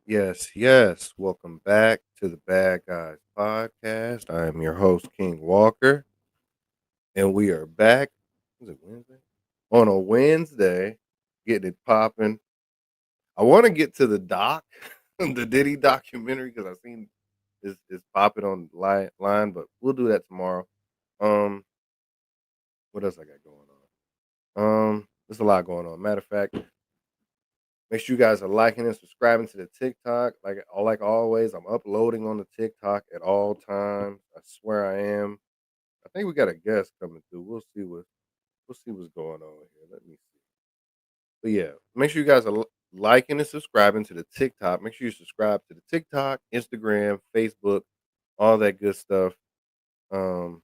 Yes. Welcome back to the Bad Guys Podcast. I am your host, King Walker, and we are back. Was it Wednesday? On a Wednesday, getting it popping. I want to get to the doc, the Diddy documentary, because I've seen it's popping on the line, but we'll do that tomorrow. Um, what else I got going on? There's a lot going on. Matter of fact, make sure you guys are liking and subscribing to the TikTok. Like always, I'm uploading on the TikTok at all times. I swear I am. I think we got a guest coming through. We'll see what's going on here. Let me see. But yeah, make sure you guys are liking and subscribing to the TikTok. Make sure you subscribe to the TikTok, Instagram, Facebook, all that good stuff. Um,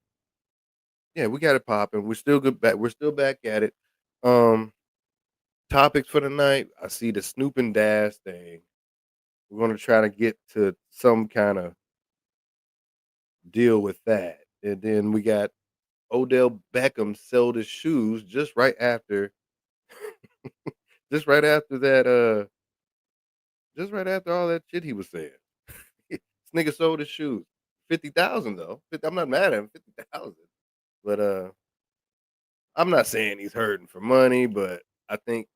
yeah, we got it popping. We're still good back. We're still back at it. Um, Topics for the night. I see the Snoop and Dash thing. We're gonna try to get to some kind of deal with that. And then we got Odell Beckham sold his shoes just right after that just right after all that shit he was saying. This nigga sold his shoes. 50,000 though. I'm not mad at him, 50,000. But I'm not saying he's hurting for money, but I think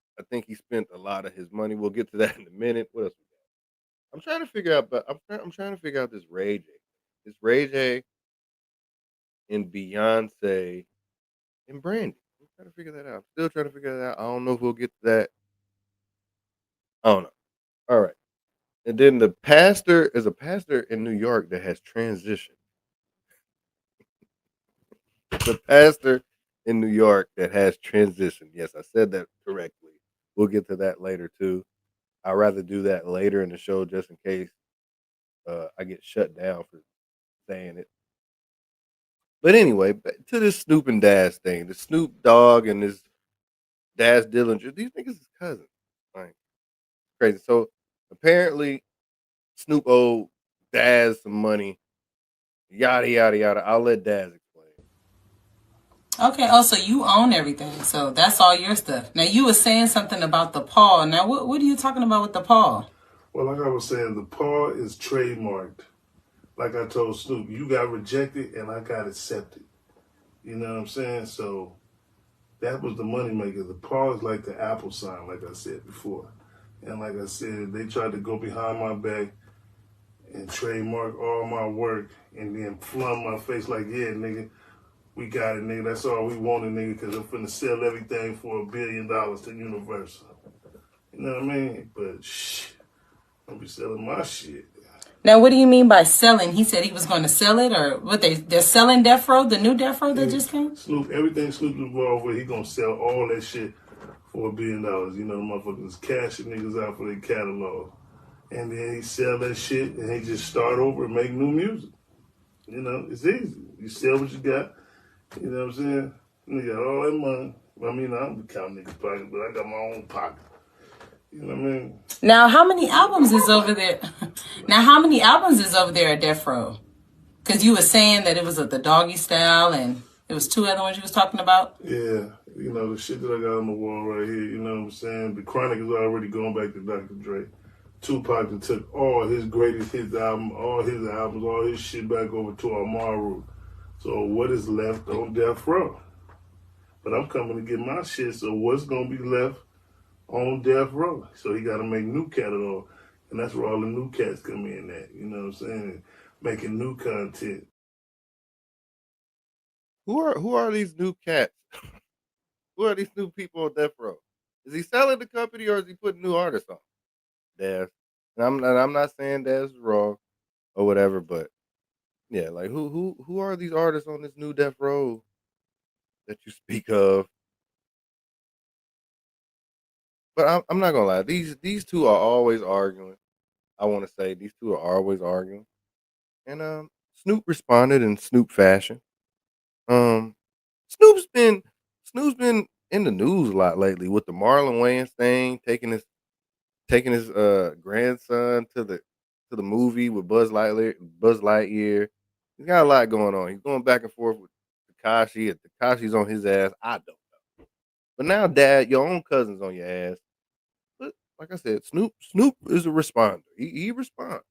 he spent a lot of his money. We'll get to that in a minute. What else we got? I'm trying to figure out but I'm trying to figure out this Ray J. This Ray J and Beyonce and Brandy. I'm trying to figure that out. Still trying to figure that out. I don't know if we'll get to that. I don't know. All right. And then the pastor is a pastor in New York that has transitioned. The pastor in New York that has transitioned. Yes, I said that correctly. We'll get to that later too. I'd rather do that later in the show just in case I get shut down for saying it. But anyway, back to this Snoop and Dash thing. The Snoop Dogg and this Dash Dillinger. These niggas is cousins. Like crazy. So apparently Snoop owed Daz some money. Yada yada yada. I'll let Daz explain. Okay. Oh, so you own everything. So that's all your stuff. Now you were saying something about the paw. Now what are you talking about with the paw? Well, like I was saying, the paw is trademarked. Like I told Snoop, you got rejected and I got accepted. You know what I'm saying? So that was the moneymaker. The paw is like the Apple sign, like I said before. And like I said, they tried to go behind my back and trademark all my work and then flung my face like, yeah, nigga, we got it, nigga. That's all we wanted, nigga, because I'm finna sell everything for $1 billion to Universal. You know what I mean? But shh, don't be selling my shit. Now what do you mean by selling? He said he was going to sell it, or what they're selling Death Row, the new Death Row that Yeah, just came? Snoop, everything Snoop involved with, he gonna sell all that shit for $1 billion. You know, the motherfuckers cashing niggas out for their catalog. And then he sell that shit and he just start over and make new music. You know, it's easy. You sell what you got, you know what I'm saying? Nigga got all that money. I mean, I don't count niggas' pocket, but I got my own pocket. You know what I mean? Now how many albums is over there? Now how many albums is over there at Death Row? Because you were saying that it was the doggy style and it was two other ones you was talking about. Yeah, you know, the shit that I got on the wall right here, you know what I'm saying? The Chronic is already going back to Dr. Dre. Tupac that took all his greatest hits album, all his albums, all his shit back over to Amaru. So what is left on Death Row? But I'm coming to get my shit, so what's gonna be left on Death Row? So he gotta make new catalog. And that's where all the new cats come in at, you know what I'm saying? Making new content. Who are these new cats? Who are these new people on Death Row? Is he selling the company or is he putting new artists on? Daz. And I'm not saying Daz is wrong or whatever, but yeah, like who are these artists on this new Death Row that you speak of? But I'm not gonna lie, these two are always arguing. I want to say these two are always arguing, and Snoop responded in Snoop fashion. Um, Snoop's been Snoop's been in the news a lot lately with the Marlon Wayans thing, taking his grandson to the movie with Buzz Lightyear. He's got a lot going on. He's going back and forth with Takashi, and Takashi's on his ass. I don't know. But now, Dad, your own cousin's on your ass. But like I said, Snoop is a responder. He responds.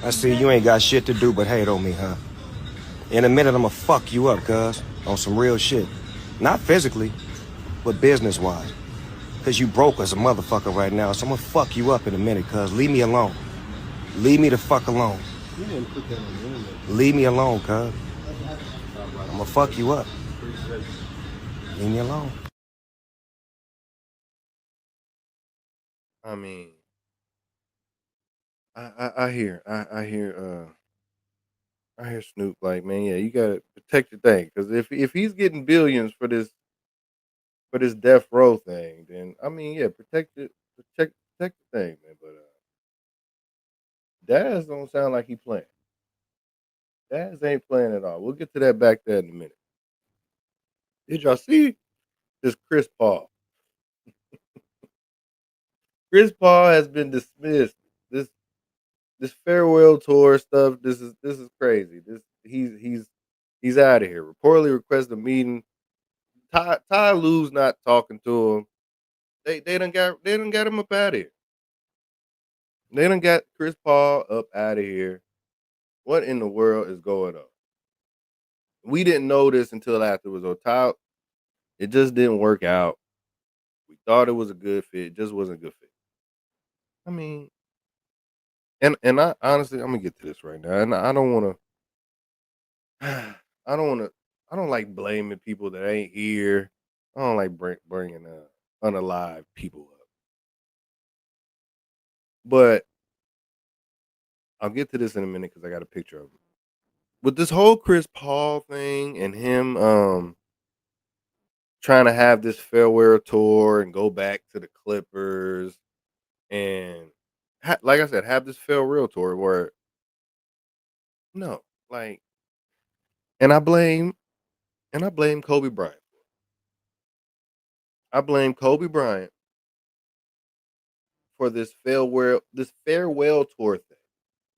I see you ain't got shit to do but hate on me, huh? In a minute, I'ma fuck you up, cuz. On some real shit. Not physically, but business-wise. Cause you broke as a motherfucker right now, so I'ma fuck you up in a minute, cuz. Leave me alone. Leave me the fuck alone. You didn't put that on the internet. Leave me alone, cuz. I'ma fuck you up. Leave me alone. I mean, I hear Snoop like, man, yeah, you gotta protect your thing, because if he's getting billions for this death row thing, then I mean, yeah, protect the thing, man. But Daz don't sound like he playing. Daz ain't playing at all. We'll get to that back there in a minute. Did y'all see this Chris Paul? Chris Paul has been dismissed. This farewell tour stuff. This is crazy. He's out of here. Reportedly requested a meeting. Ty Lue's not talking to him. They done got him up out of here. They done got Chris Paul up out of here. What in the world is going on? We didn't know this until after it was on top. It just didn't work out. We thought it was a good fit. It just wasn't a good fit. I mean, and I honestly, I'm gonna get to this right now, and I don't want to, I don't like blaming people that ain't here. I don't like bringing unalive people up, but I'll get to this in a minute because I got a picture of him. With this whole Chris Paul thing and him trying to have this farewell tour and go back to the Clippers and like I said, have this farewell tour where no, like, and I blame Kobe Bryant. I blame Kobe Bryant for this farewell tour thing.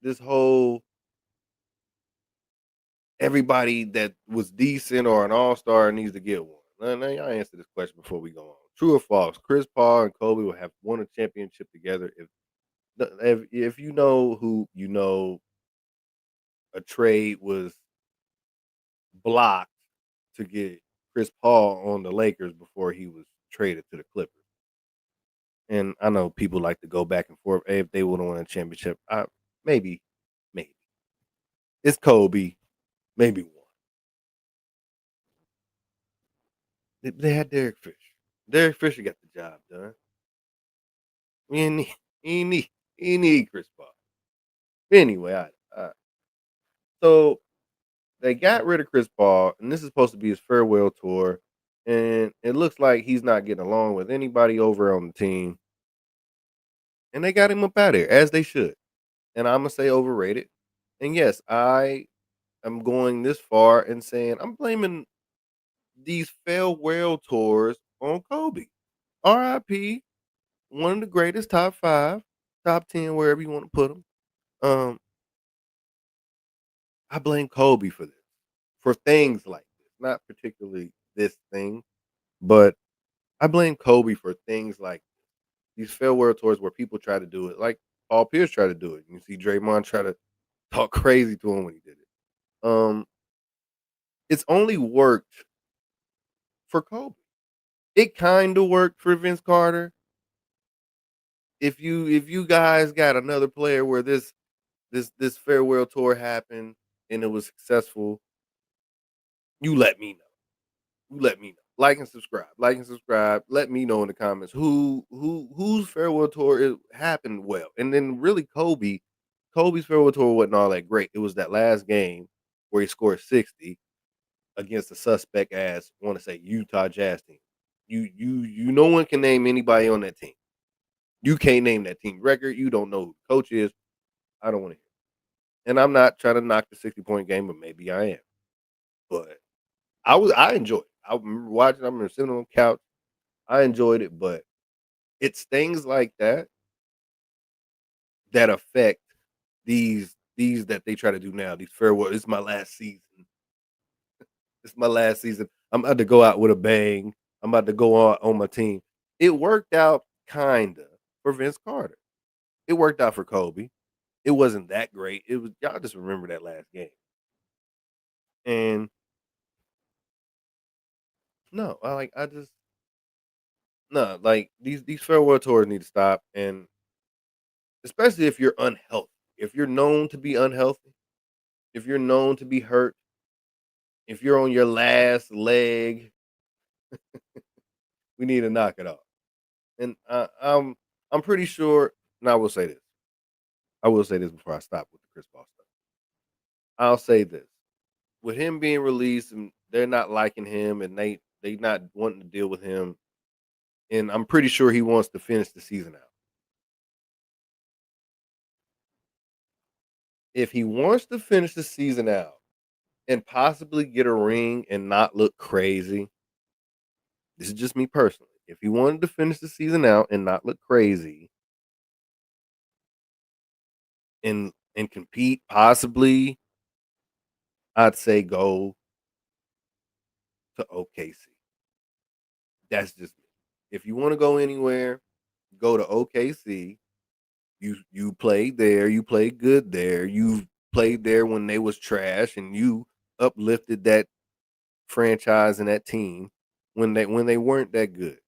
This whole everybody that was decent or an all-star needs to get one. Now y'all answer this question before we go on. True or false? Chris Paul and Kobe will have won a championship together if you know who you know a trade was blocked to get Chris Paul on the Lakers before he was traded to the Clippers. And I know people like to go back and forth. Hey, if they would have won a championship, maybe. It's Kobe, maybe one. They had Derek Fisher. Derek Fisher got the job done. We ain't need, he ain't need, he ain't need Chris Paul. Anyway, so they got rid of Chris Paul, and this is supposed to be his farewell tour. And it looks like he's not getting along with anybody over on the team. And they got him up out of here, as they should. And I'm gonna say overrated. And yes, I am going this far and saying I'm blaming these farewell tours on Kobe. R.I.P. One of the greatest, top 5, top 10, wherever you want to put him. I blame Kobe for this, for things like this, not particularly this thing, but I blame Kobe for things like these farewell tours where people try to do it, like Paul Pierce tried to do it. You see Draymond try to talk crazy to him when he did it. It's only worked for Kobe. It kind of worked for Vince Carter. If you guys got another player where this farewell tour happened and it was successful, you let me know. You let me know. Like and subscribe. Like and subscribe. Let me know in the comments whose farewell tour happened well. And then really Kobe's farewell tour wasn't all that great. It was that last game where he scored 60 against the suspect ass, want to say, Utah Jazz team. You no one can name anybody on that team. You can't name that team record. You don't know who the coach is. I don't want to hear. And I'm not trying to knock the 60-point game, but maybe I am. But I enjoyed it. I remember watching. I remember sitting on the couch. I enjoyed it, but it's things like that that affect these that they try to do now. These farewell. It's my last season. It's my last season. I'm about to go out with a bang. I'm about to go on my team. It worked out kinda for Vince Carter. It worked out for Kobe. It wasn't that great. It was y'all just remember that last game. And no, these farewell tours need to stop, and especially if you're unhealthy. If you're known to be unhealthy, if you're known to be hurt, if you're on your last leg, we need to knock it off. And I'm pretty sure, and I will say this. I will say this before I stop with the Chris Paul stuff. I'll say this. With him being released and they're not liking him and they not wanting to deal with him, and I'm pretty sure he wants to finish the season out. If he wants to finish the season out and possibly get a ring and not look crazy, this is just me personally. If he wanted to finish the season out and not look crazy and compete possibly, I'd say go to OKC. That's just me. If you want to go anywhere, go to OKC. You played there, you played good there. You played there when they was trash and you uplifted that franchise and that team when they weren't that good.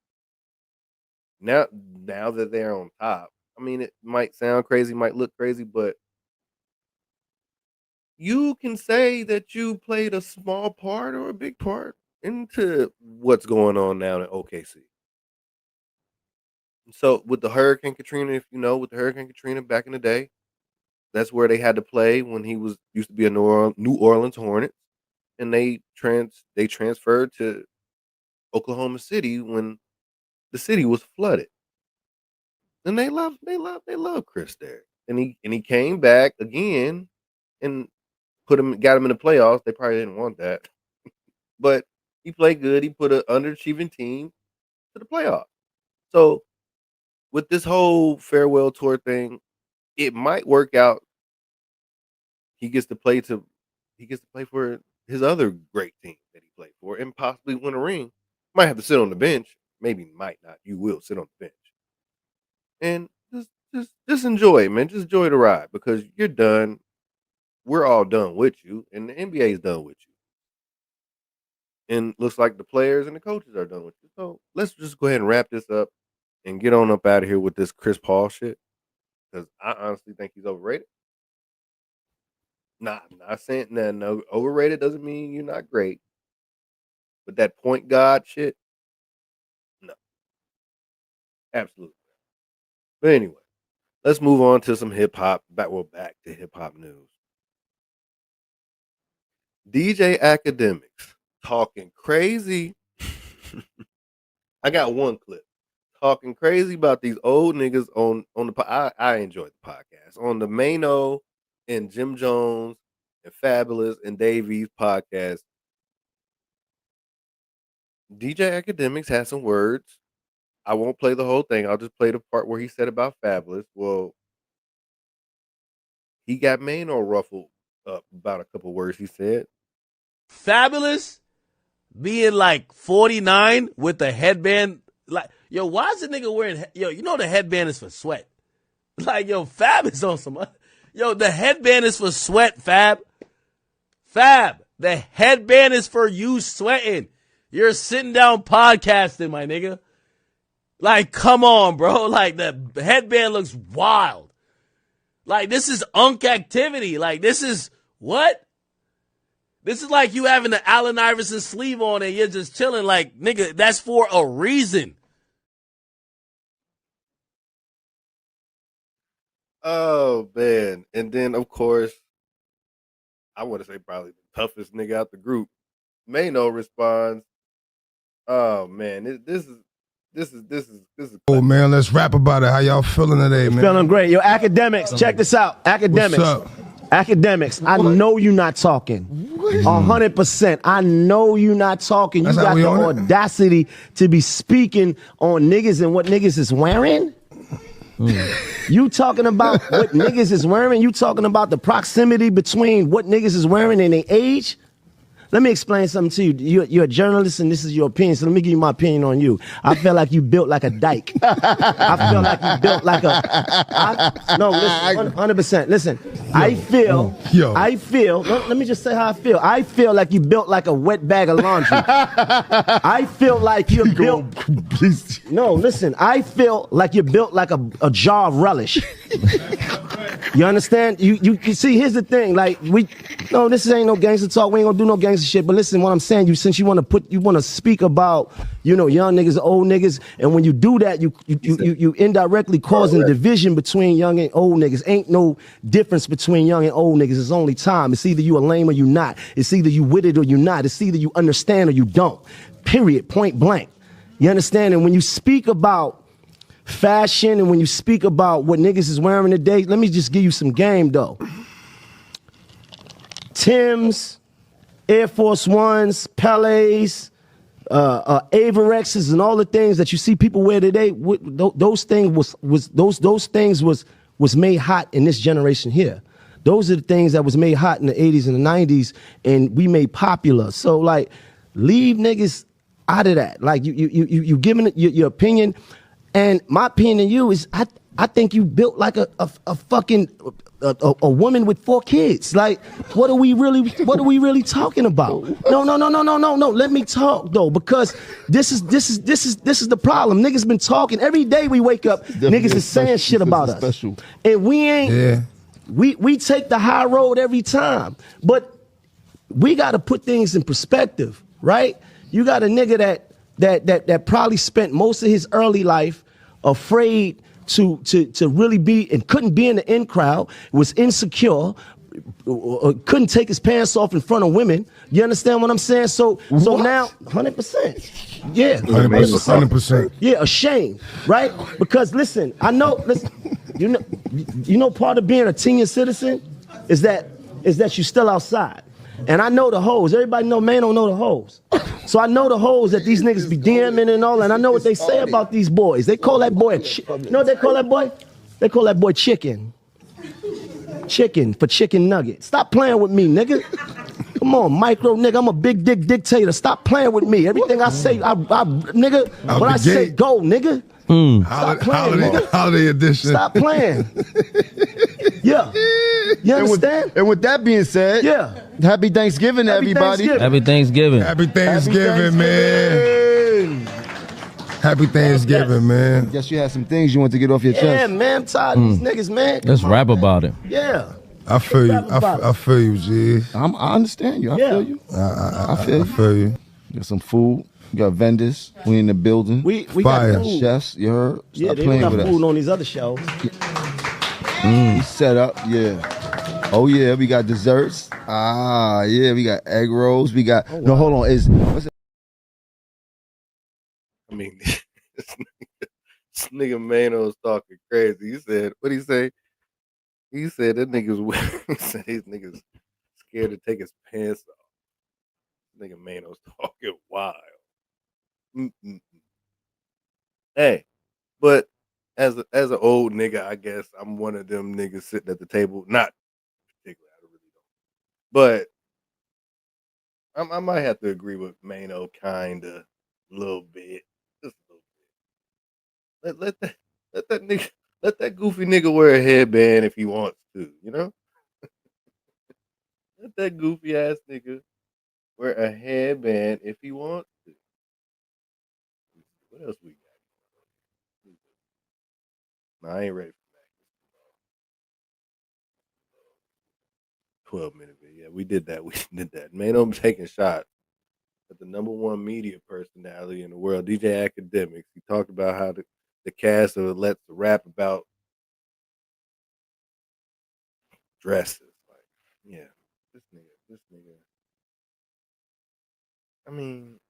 Now that they're on top, I mean, it might sound crazy, might look crazy, but you can say that you played a small part or a big part into what's going on now in OKC. So with the Hurricane Katrina, if you know, with the Hurricane Katrina back in the day, that's where they had to play when he used to be a New Orleans Hornets, and they transferred to Oklahoma City when the city was flooded. And they love Chris there. And he came back again and got him in the playoffs. They probably didn't want that. But he played good. He put an underachieving team to the playoffs. So with this whole farewell tour thing, it might work out. He gets to play for his other great team that he played for and possibly win a ring. Might have to sit on the bench. Maybe might not. You will sit on the bench. And just enjoy it, man. Just enjoy the ride because you're done. We're all done with you, and the NBA is done with you. And looks like the players and the coaches are done with you. So let's just go ahead and wrap this up and get on up out of here with this Chris Paul shit. Because I honestly think he's overrated. Nah, I'm not saying no, overrated doesn't mean you're not great. But that point guard shit, no. Absolutely. But anyway, let's move on to some hip hop. Back to hip hop news. DJ Academics talking crazy. I got one clip talking crazy about these old niggas on the. I enjoyed the podcast on the Maino and Jim Jones and Fabulous and Davies podcast. DJ Academics had some words. I won't play the whole thing. I'll just play the part where he said about Fabulous. Well, he got Maino ruffled up about a couple words he said. Fabulous being like 49 with the headband. Like, yo, why is the nigga wearing, you know the headband is for sweat. Like, yo, Fab is on some, yo, the headband is for sweat, Fab. Fab, the headband is for you sweating. You're sitting down podcasting, my nigga. Like, come on, bro. Like, the headband looks wild. Like, this is unk activity. Like, this is, what? This is like you having the Allen Iverson sleeve on and you're just chilling. Like, nigga, that's for a reason. Oh, man. And then, of course, I want to say probably the toughest nigga out the group. Maino responds, oh, man, this is. Oh, man, let's rap about it. How y'all feeling today, man? Feeling great. Yo, academics, check this out. Academics. What's up? Academics, I know you're not talking. 100%. I know you're not talking. You got the audacity to be speaking on niggas and what niggas is wearing? You talking about what niggas is wearing? You talking about the proximity between what niggas is wearing and their age? Let me explain something to you. You're a journalist, and this is your opinion. So let me give you my opinion on you. I feel like you built like a dyke. I feel like you built like no, listen, 100%. Listen, I feel. Let me just say how I feel. I feel like you built like a wet bag of laundry. I feel like you're built. No, listen. I feel like you're built like a jar of relish. You understand? You see, here's the thing. Like this ain't no gangster talk. We ain't gonna do no gangster shit. But listen, what I'm saying, since you want to speak about, young niggas, old niggas, and when you do that, you indirectly causing division between young and old niggas. Ain't no difference between young and old niggas. It's only time. It's either you a lame or you not. It's either you with it or you not. It's either you understand or you don't. Period. Point blank. You understand? And when you speak about fashion and when you speak about what niggas is wearing today, let me just give you some game though. Tim's, Air Force Ones, Pelés, Avirexes, and all the things that you see people wear today, those things was made hot in this generation here. Those are the things that was made hot in the 80s and the 90s, and we made popular. So like, leave niggas out of that. Like you giving it your opinion, and my opinion to you is I think you built like a fucking a woman with 4 kids. Like, what are we really talking about? No. Let me talk though, because this is the problem. Niggas been talking every day. We wake up, niggas is saying shit about us, and we ain't. Yeah. We take the high road every time, but we got to put things in perspective, right? You got a nigga that probably spent most of his early life afraid to really be and couldn't be in the in crowd, was insecure, couldn't take his pants off in front of women. You understand what I'm saying? So now 100%. Yeah, 100%. Yeah, ashamed, right? Because listen, you know part of being a senior citizen is that you still outside. And I know the hoes. Everybody know Maino know the hoes. So I know the hoes that these niggas be DMing and all, and I know what they say about these boys. They call that boy you know what they call that boy? They call that boy chicken. Chicken for chicken nugget. Stop playing with me, nigga. Come on, micro nigga. I'm a big dick dictator. Stop playing with me. Everything I say, nigga, when I say go, nigga. Stop playing, nigga. Holiday edition. Stop playing. Yeah. You understand? And with that being said, yeah. Happy Thanksgiving to everybody. Happy Thanksgiving. Happy Thanksgiving, man. Happy Thanksgiving, man. I guess you had some things you want to get off your chest. Yeah, man. I'm tired of these niggas, man. Let's rap about it. Yeah. I feel you. I feel you, G. I understand you. I feel you. I feel you. Got some food. We got vendors. We in the building. We got food. Chefs, you heard? Yeah, they got food on these other shows. We set up, yeah. Oh yeah, we got desserts. Yeah, we got egg rolls. We got no. Hold on, what's it? I mean, this nigga Maino's talking crazy. He said, what he say? He said that niggas. He said these niggas scared to take his pants off. Nigga Maino's talking wild. Hey, but as an old nigga, I guess I'm one of them niggas sitting at the table. Not particularly, I really don't. But I might have to agree with Maino, kinda, a little bit, just a little bit. Let that goofy nigga wear a headband if he wants to, you know. Let that goofy ass nigga wear a headband if he wants to. What else we got? No, I ain't ready for that. 12-minute video. Yeah, we did that. Maino taking shots at the #1 media personality in the world, DJ Academics. He talked about how the cast of Let's Rap about dresses. Like, yeah, this nigga. I mean,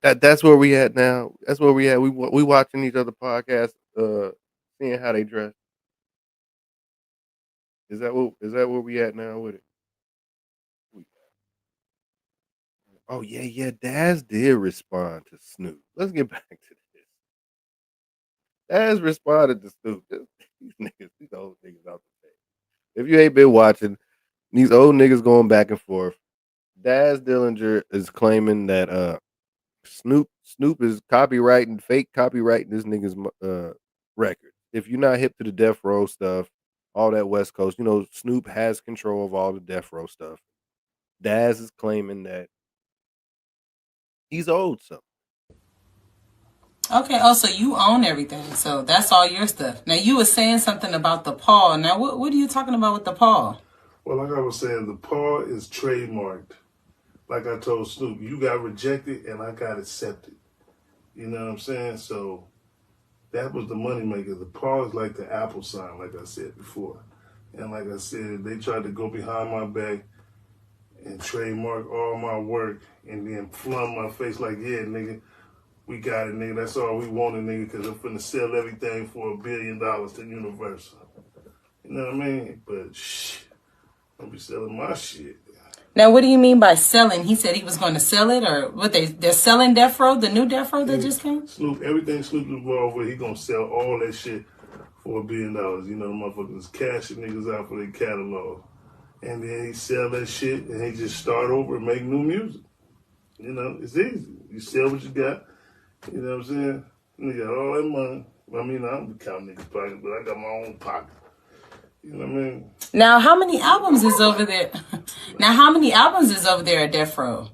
that's where we at now. That's where we at. We watching each other podcasts, seeing how they dress. Is that where we at now with it? Oh yeah. Daz did respond to Snoop. Let's get back to this. Daz responded to Snoop. These old niggas out there. If you ain't been watching, these old niggas going back and forth. Daz Dillinger is claiming that Snoop is fake copyrighting this nigga's record. If you're not hip to the Death Row stuff, all that West Coast, Snoop has control of all the Death Row stuff. Daz is claiming that he's owed something. Okay, so you own everything. So that's all your stuff. Now, you were saying something about the paw. Now, what are you talking about with the paw? Well, like I was saying, the paw is trademarked. Like I told Snoop, you got rejected and I got accepted. You know what I'm saying? So that was the moneymaker. The paw is like the Apple sign, like I said before. And like I said, they tried to go behind my back and trademark all my work and then flung my face like, yeah, nigga, we got it, nigga. That's all we wanted, nigga, because I'm finna sell everything for $1 billion to Universal. You know what I mean? But don't be selling my shit. Now, what do you mean by selling? He said he was going to sell it, or what? They're selling Death Row, the new Death Row that just came? Snoop, everything Snoop involved with, he gonna sell all that shit for $1 billion. You know, the motherfuckers cashing niggas out for their catalog. And then he sell that shit and he just start over and make new music. You know, it's easy. You sell what you got. You know what I'm saying? Nigga got all that money. I mean, I don't count niggas' pocket, but I got my own pocket. You know what I mean? Now, how many albums is over there? At Death Row?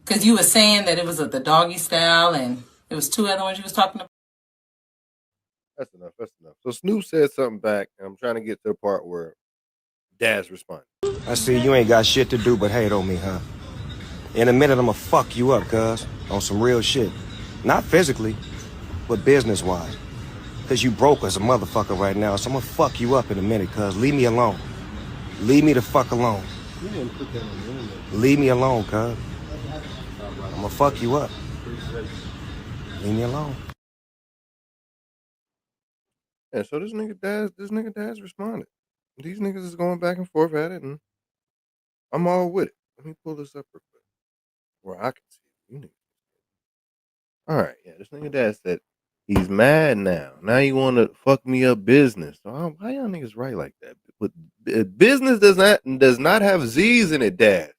Because you were saying that it was the Doggy Style and it was two other ones you was talking about. That's enough. So Snoop said something back, and I'm trying to get to the part where Daz responded. I see you ain't got shit to do but hate on me, huh? In a minute, I'ma fuck you up, cuz. On some real shit. Not physically, but business-wise. Cause you broke as a motherfucker right now, so I'ma fuck you up in a minute, cuz. Leave me alone. Leave me the fuck alone. You didn't put that on the internet. Leave me alone, cuz. I'ma fuck you up. Leave me alone. Yeah, so this nigga Daz responded. These niggas is going back and forth at it, and I'm all with it. Let me pull this up real quick where I can see it. You niggas. All right, yeah, this nigga Daz said he's mad now. Now you want to fuck me up business. So why y'all niggas write like that? But business does not have Z's in it, Daz.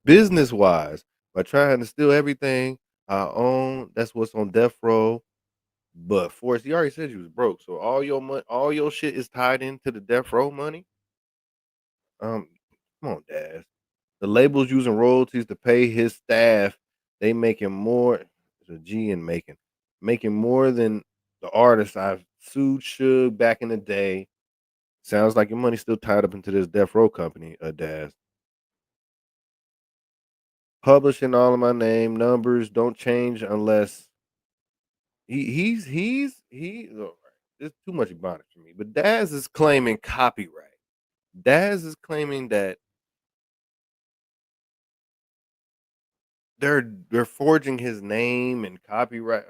Business wise, by trying to steal everything I own, that's what's on death row. But Forrest, he already said you was broke, so all your money, all your shit is tied into the death row money. Come on, Daz. The label's using royalties to pay his staff. They making more. There's a G in making more than the artists I've sued Suge back in the day. Sounds like your money's still tied up into this death row company, Daz. Publishing all of my name numbers don't change unless he's it's too much about it for me. But Daz is claiming copyright. Daz is claiming that they're forging his name and copyright.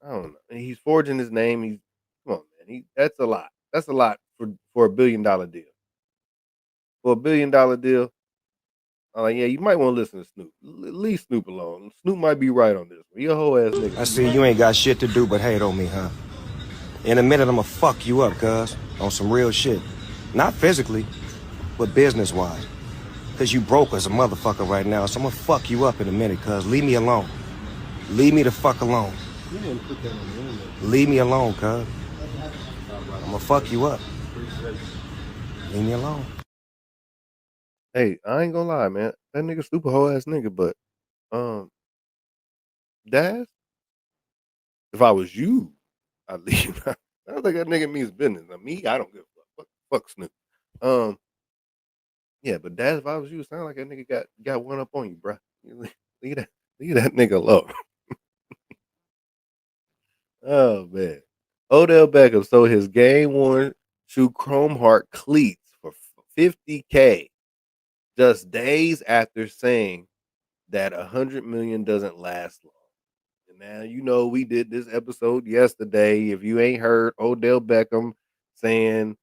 I don't know. He's forging his name. Come on, man. That's a lot. That's a lot for $1 billion deal. For $1 billion deal, yeah, you might want to listen to Snoop. Leave Snoop alone. Snoop might be right on this one. You a whole ass nigga. I see you ain't got shit to do but hate on me, huh? In a minute, I'ma fuck you up, cuz. On some real shit. Not physically, but business-wise. Cause you broke as a motherfucker right now, so I'ma fuck you up in a minute, cuz. Leave me alone. Leave me the fuck alone. You didn't put that on the internet. Leave me alone, cuz. I'ma fuck you up. Leave me alone. Hey, I ain't gonna lie, man. That nigga Snoop a whole ass nigga, but Daz, if I was you, I'd leave. I don't think that nigga means business. Now, me, I don't give a fuck. Fuck Snoop. Yeah, but Daz, if I was you, it sound like that nigga got one up on you, bro. Leave that nigga alone. Oh man. Odell Beckham sold his game worn shoe Chrome Heart cleats for $50K just days after saying that 100 million doesn't last long. And now you know we did this episode yesterday. If you ain't heard Odell Beckham saying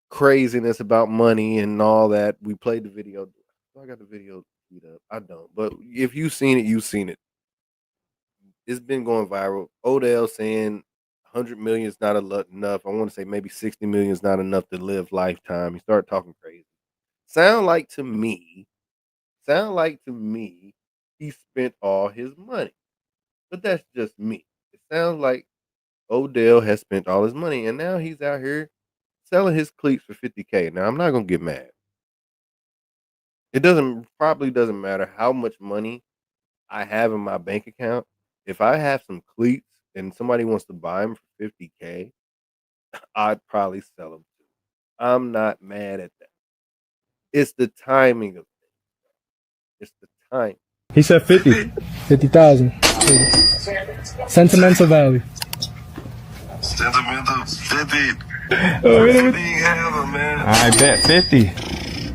craziness about money and all that, we played the video. I got the video queued up. I don't, but if you've seen it, you've seen it. It's been going viral. Odell saying 100 million is not enough. I want to say maybe 60 million is not enough to live lifetime. He started talking crazy. Sound like to me he spent all his money. But that's just me. It sounds like Odell has spent all his money and now he's out here selling his cleats for $50K. Now I'm not gonna get mad. It probably doesn't matter how much money I have in my bank account. If I have some cleats and somebody wants to buy them for $50K, I'd probably sell them too. I'm not mad at that. It's the timing of things. It's the time. He said 50. 50,000. Sentimental value. Sentimental 50. Oh, really? Man. I bet 50.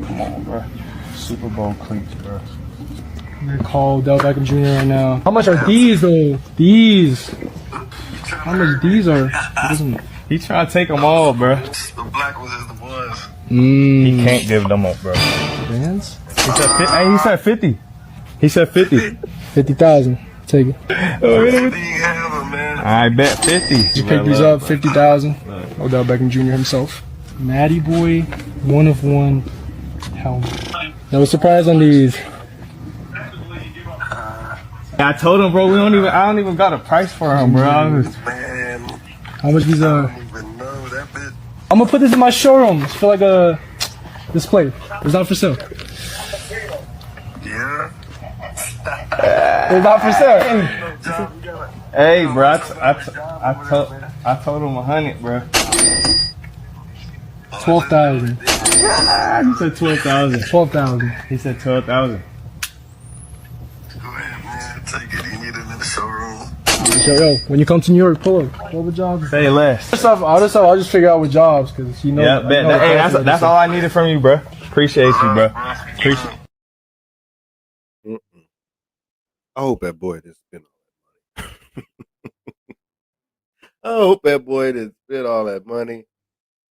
Come on, bro. Super Bowl cleats, bro. I'm gonna call Odell Beckham Jr. right now. How much are these though? These. How much these are? He trying to take them all, bro. The black ones is the ones. He can't give them up, bro. Bands? He said 50. He said 50. 50,000. Take it. Oh, really? Man. I bet 50. You pick these up, 50,000. Odell Beckham Jr. himself. Matty Boy, 1 of 1 helmet. No surprise on these. I told him, bro, I don't even got a price for him, bro. Man. How much these are? I don't even know that bit. I'm gonna put this in my showroom. It's for like a display. It's not for sale. Yeah. It's not for sale. Hey, bro, I told him 100, bro. 12,000. He said 12,000. 12,000. He said 12,000. Go ahead, man. Take it. You need it in the showroom. Yo, when you come to New York, pull up with jobs. Say less. All this stuff, I'll just figure out with jobs, because you know. Yeah, bet. Hey, that's all I needed from you, bro. Appreciate you, bro. Appreciate. I hope that boy didn't spend all that money. I hope that boy didn't spend all that money.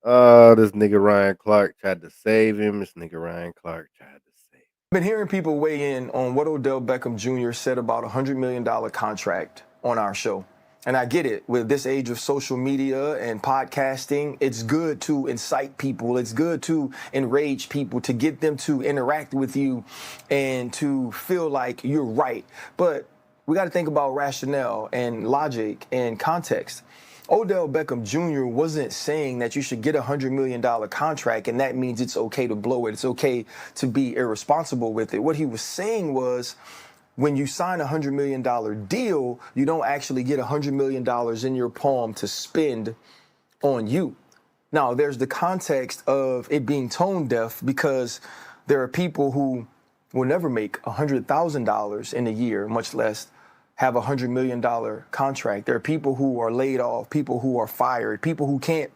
This nigga Ryan Clark tried to save him. This nigga Ryan Clark tried to save him. I've been hearing people weigh in on what Odell Beckham Jr. said about a $100 million contract on our show. And I get it. With this age of social media and podcasting, it's good to incite people. It's good to enrage people, to get them to interact with you and to feel like you're right. But we got to think about rationale and logic and context. Odell Beckham Jr. wasn't saying that you should get a $100 million contract and that means it's okay to blow it. It's okay to be irresponsible with it. What he was saying was, when you sign a $100 million deal, you don't actually get $100 million in your palm to spend on you. Now, there's the context of it being tone deaf because there are people who will never make $100,000 in a year, much less have a $100 million contract. There are people who are laid off, people who are fired, people who can't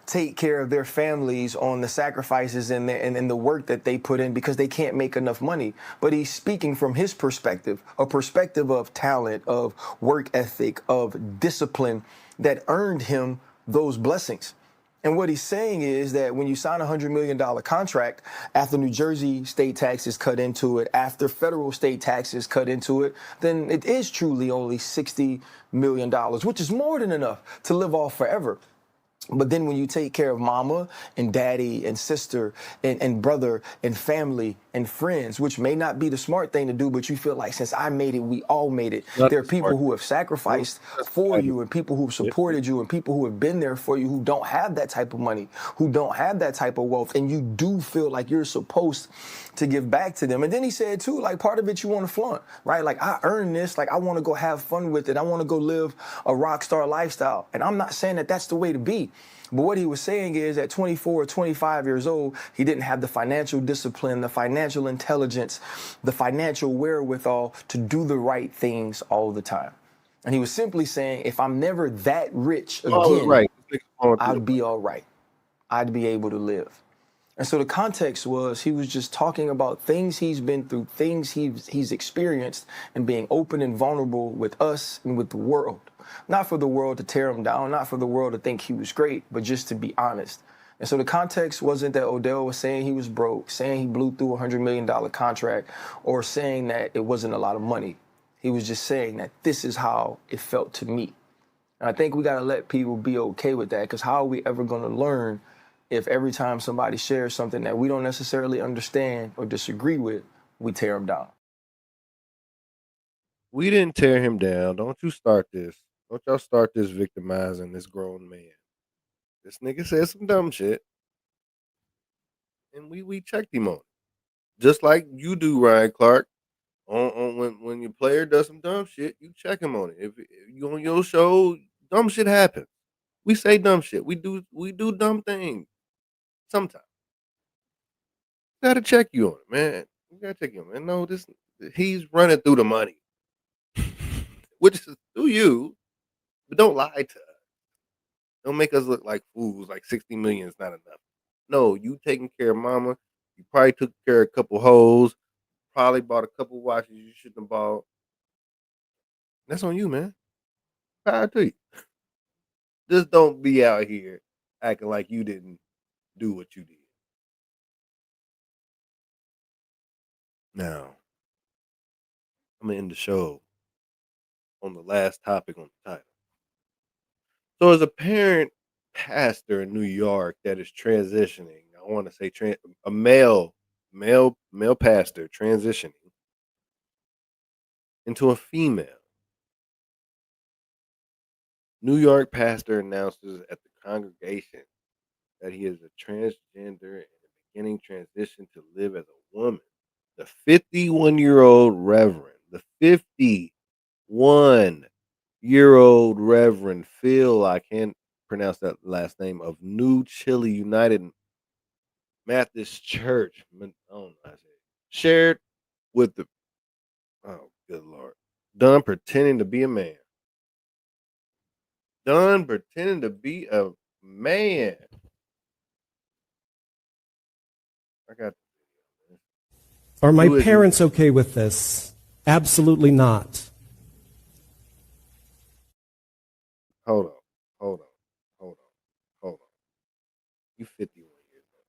take care of their families on the sacrifices and the work that they put in because they can't make enough money. But he's speaking from his perspective, a perspective of talent, of work ethic, of discipline that earned him those blessings. And what he's saying is that when you sign a $100 million contract, after New Jersey state taxes cut into it, after federal state taxes cut into it, then it is truly only $60 million, which is more than enough to live off forever. But then when you take care of mama and daddy and sister and brother and family and friends, which may not be the smart thing to do, but you feel like since I made it, we all made it. There are people who have sacrificed for you and people who have supported you and people who have been there for you who don't have that type of money, who don't have that type of wealth. And you do feel like you're supposed to give back to them. And then he said, too, like part of it you want to flaunt, right? Like I earned this, like I want to go have fun with it. I want to go live a rock star lifestyle. And I'm not saying that that's the way to be. But what he was saying is at 24 or 25 years old, he didn't have the financial discipline, the financial intelligence, the financial wherewithal to do the right things all the time. And he was simply saying, if I'm never that rich again, I'd be all right. I'd be able to live. And so the context was he was just talking about things he's been through, things he's experienced, and being open and vulnerable with us and with the world. Not for the world to tear him down, not for the world to think he was great, but just to be honest. And so the context wasn't that Odell was saying he was broke, saying he blew through a $100 million contract, or saying that it wasn't a lot of money. He was just saying that this is how it felt to me. And I think we got to let people be okay with that, because how are we ever going to learn if every time somebody shares something that we don't necessarily understand or disagree with, we tear them down. We didn't tear him down. Don't you start this. Don't y'all start this victimizing this grown man. This nigga said some dumb shit. And we checked him on it. Just like you do, Ryan Clark. On when your player does some dumb shit, you check him on it. If you on your show, dumb shit happens. We say dumb shit. We do dumb things. Sometimes. Gotta check you on it, man. You gotta check you on it. Man. No, he's running through the money. Which is through you, but don't lie to us. Don't make us look like fools, like 60 million is not enough. No, you taking care of mama. You probably took care of a couple hoes. Probably bought a couple watches you shouldn't have bought. That's on you, man. Power to you. Just don't be out here acting like you didn't do what you did. Now, I'm going to end the show on the last topic on the title. So as a parent pastor in New York that is transitioning, I want to say a male pastor transitioning into a female. New York pastor announces at the congregation that he is a transgender and beginning transition to live as a woman. The 51-year-old Reverend, the 51-year-old Reverend Phil, I can't pronounce that last name, of New Chile United Methodist Church, shared with the, oh, good Lord, done pretending to be a man. Done pretending to be a man. I got. Are my parents okay with this? Absolutely not. Hold on. You 51 years old.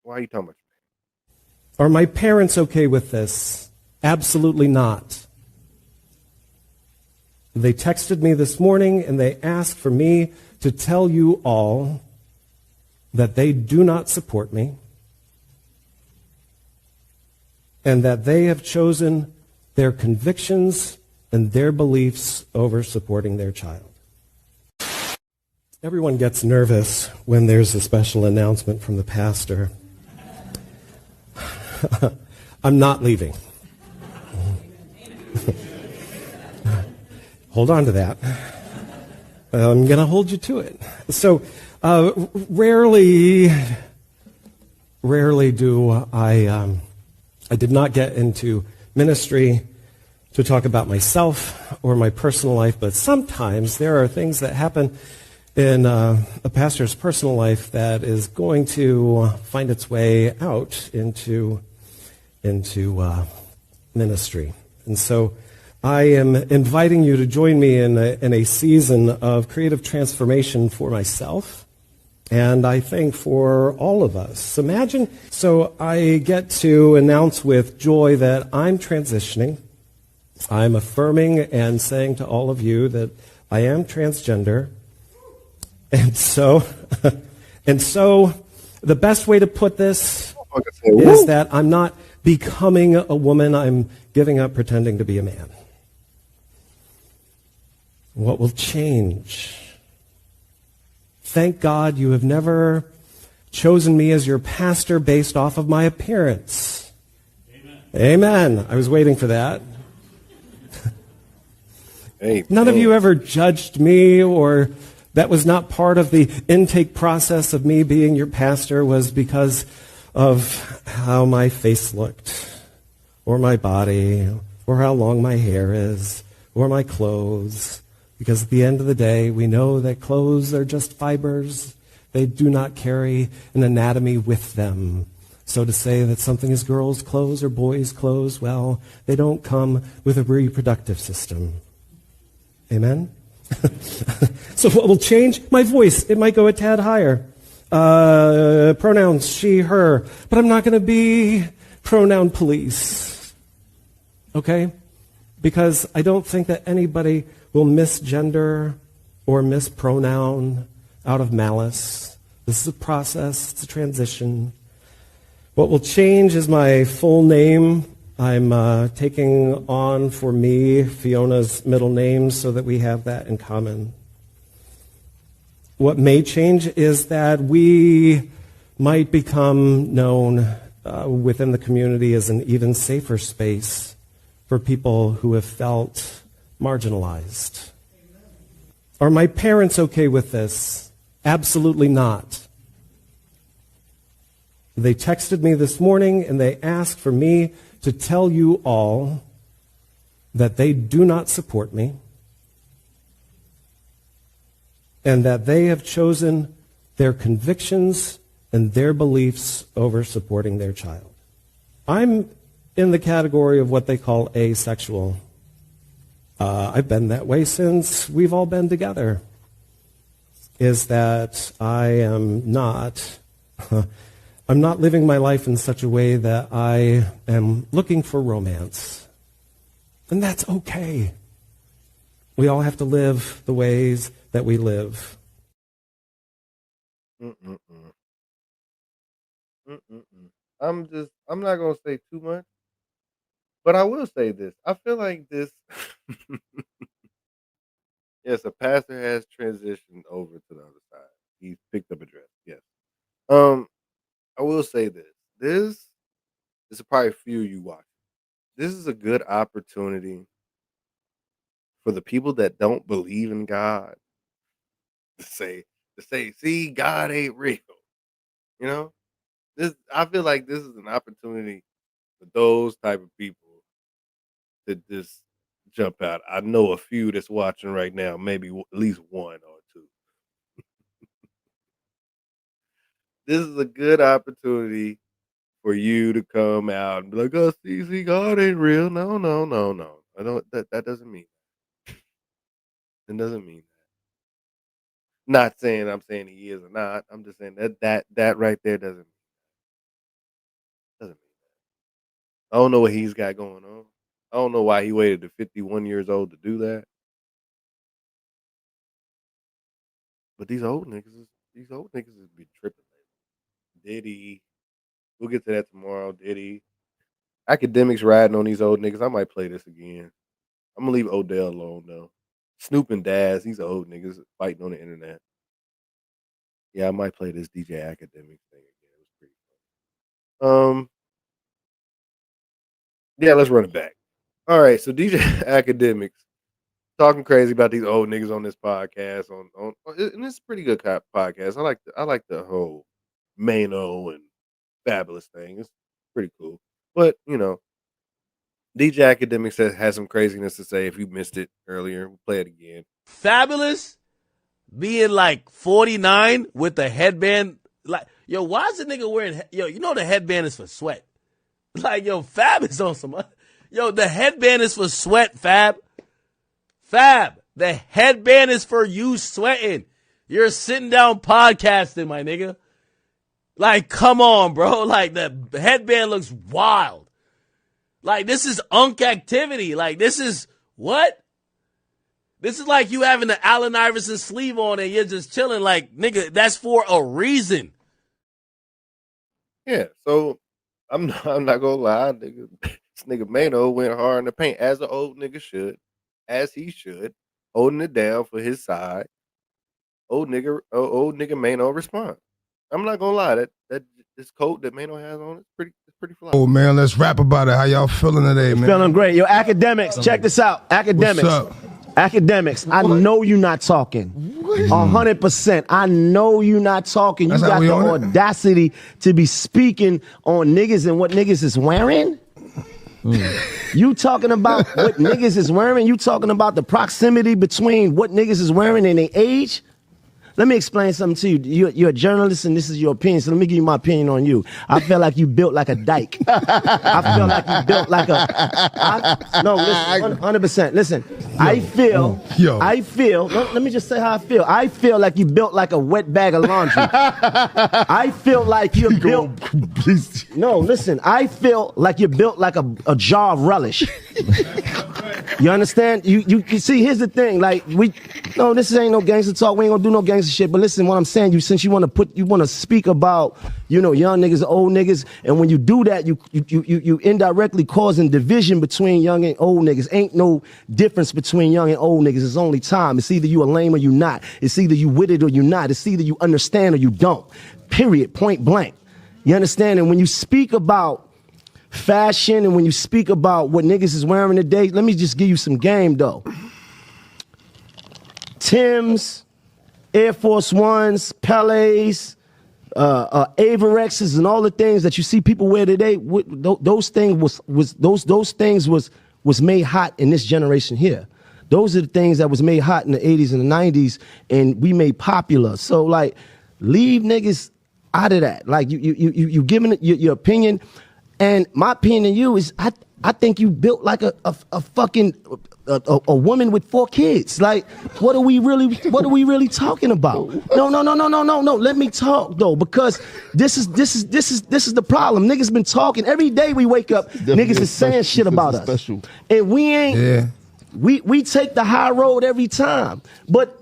Why are you talking about your parents? Are my parents okay with this? Absolutely not. They texted me this morning and they asked for me to tell you all that they do not support me and that they have chosen their convictions and their beliefs over supporting their child. Everyone gets nervous when there's a special announcement from the pastor. I'm not leaving. Hold on to that. I'm going to hold you to it. So, rarely do I did not get into ministry to talk about myself or my personal life, but sometimes there are things that happen in a pastor's personal life that is going to find its way out into ministry. And so I am inviting you to join me in a season of creative transformation for myself, and I think for all of us. Imagine, so I get to announce with joy that I'm transitioning. I'm affirming and saying to all of you that I am transgender. And so the best way to put this is that I'm not becoming a woman, I'm giving up pretending to be a man. What will change? Thank God you have never chosen me as your pastor based off of my appearance. Amen. I was waiting for that. None of you ever judged me, or that was not part of the intake process of me being your pastor, was because of how my face looked, or my body, or how long my hair is, or my clothes. Because at the end of the day, we know that clothes are just fibers. They do not carry an anatomy with them. So to say that something is girls' clothes or boys' clothes, well, they don't come with a reproductive system. Amen? So what will change? My voice. It might go a tad higher. Pronouns, she, her. But I'm not going to be pronoun police. Okay? Because I don't think that anybody will misgender or mispronoun out of malice. This is a process. It's a transition. What will change is my full name. I'm taking on for me Fiona's middle name so that we have that in common. What may change is that we might become known within the community as an even safer space for people who have felt marginalized. Are my parents okay with this? Absolutely not. They texted me this morning and they asked for me to tell you all that they do not support me and that they have chosen their convictions and their beliefs over supporting their child. I'm in the category of what they call asexual. I've been that way since we've all been together. Is that I am not, I'm not living my life in such a way that I am looking for romance. And that's okay. We all have to live the ways that we live. I'm not going to say too much, but I will say this. I feel like this, yes, a pastor has transitioned over to the other side. He's picked up a dress, yes. I will say this. This is probably a few you watch. This is a good opportunity for the people that don't believe in God to say, see, God ain't real. You know? I feel like this is an opportunity for those type of people to just jump out. I know a few that's watching right now, maybe at least one or two. This is a good opportunity for you to come out and be like, oh, see, God ain't real. No. I don't. That doesn't mean that. It doesn't mean that. Not saying I'm saying he is or not. I'm just saying that right there doesn't mean that. I don't know what he's got going on. I don't know why he waited to 51 years old to do that. But these old niggas be tripping. Diddy. We'll get to that tomorrow. Diddy. Academics riding on these old niggas. I might play this again. I'm gonna leave Odell alone though. Snoop and Daz, these are old niggas fighting on the internet. Yeah, I might play this DJ Academics thing again. It was pretty fun. Yeah, let's run it back. All right, so DJ Academics talking crazy about these old niggas on this podcast. And it's a pretty good podcast. I like the whole Maino and Fabulous thing. It's pretty cool. But you know, DJ Academics has some craziness to say. If you missed it earlier, we'll play it again. Fabulous being like 49 with the headband. Like, yo, why is the nigga wearing, you know the headband is for sweat. Like, yo, Fab is on some, yo, the headband is for sweat, Fab. Fab, the headband is for you sweating. You're sitting down podcasting, my nigga. Like, come on, bro. Like, the headband looks wild. Like, this is unk activity. Like, this is what? This is like you having the Allen Iverson sleeve on and you're just chilling. Like, nigga, that's for a reason. Yeah, so I'm not gonna lie, nigga. This nigga Maino went hard in the paint as an old nigga should, as he should, holding it down for his side. Old nigga Maino respond. I'm not gonna lie, that this coat that Maino has on it's pretty fly. Oh man, let's rap about it. How y'all feeling today, man? Feeling great. Yo, Academics, check this out. Academics. What's up? Academics, I know you're not talking. 100%. I know you're not talking. You got the audacity to be speaking on niggas and what niggas is wearing? You talking about what niggas is wearing? You talking about the proximity between what niggas is wearing and their age? Let me explain something to you. You're a journalist and this is your opinion, so let me give you my opinion on you. I feel like you built like a dyke. I feel like you built like no, listen, 100%. Listen, I feel, let me just say how I feel. I feel like you built like a wet bag of laundry. I feel like you're built. No, listen, I feel like you're built like a jar of relish. You understand? You see, here's the thing. Like, this ain't no gangster talk. We ain't gonna do no gangster shit. But listen, what I'm saying, since you want to speak about, young niggas, old niggas, and when you do that, you indirectly causing division between young and old niggas. Ain't no difference between young and old niggas. It's only time. It's either you a lame or you not. It's either you with it or you not. It's either you understand or you don't. Period. Point blank. You understand? And when you speak about fashion and when you speak about what niggas is wearing today, let me just give you some game though. Timbs, Air Force Ones, Pelés, Avirexes, and all the things that you see people wear today, those things was made hot in this generation here. Those are the things that was made hot in the 80s and the 90s, and we made popular. So like, leave niggas out of that. Like you giving it your opinion. And my opinion to you is, I think you built like a fucking a woman with 4 kids. Like, what are we really talking about? No. Let me talk though, because this is the problem. Niggas been talking every day. We wake up, niggas is saying shit about us, and we ain't. Yeah. We take the high road every time, but